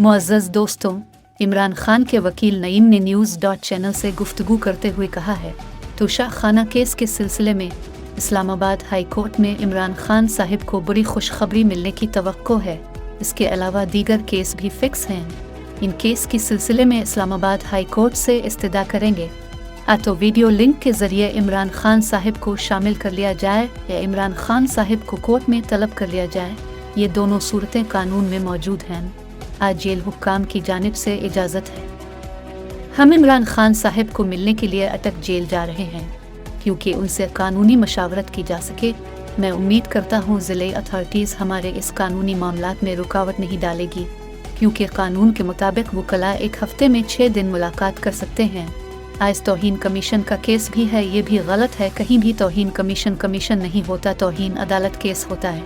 मुअज़्ज़ज़ दोस्तों, इमरान खान के वकील नईम ने न्यूज़.चैनल से गुफ्तगू करते हुए कहा है, तोशा खाना केस के सिलसिले में इस्लामाबाद हाई कोर्ट में इमरान खान साहिब को बड़ी खुशखबरी मिलने की तवक्को है। इसके अलावा दीगर केस भी फिक्स हैं। इन केस के सिलसिले में इस्लामाबाद हाई कोर्ट से इस्तदा करेंगे। तो वीडियो लिंक के ज़रिए इमरान खान साहिब को शामिल कर लिया जाए या इमरान खान साहिब को कोर्ट में तलब कर लिया जाए, ये दोनों सूरतें कानून में मौजूद हैं। आज जेल हुक्काम की जानिब से इजाज़त है। हम इमरान खान साहिब को मिलने के लिए अटक जेल जा रहे हैं क्योंकि उनसे कानूनी मशावरत की जा सके। मैं उम्मीद करता हूँ ज़िले अथॉरिटीज़ हमारे इस कानूनी मामलात में रुकावट नहीं डालेगी क्योंकि कानून के मुताबिक वकला एक हफ्ते में 6 दिन मुलाकात कर सकते हैं। आज तौहीन कमीशन का केस भी है, ये भी गलत है। कहीं भी तौहीन कमीशन नहीं होता, तौहीन अदालत केस होता है।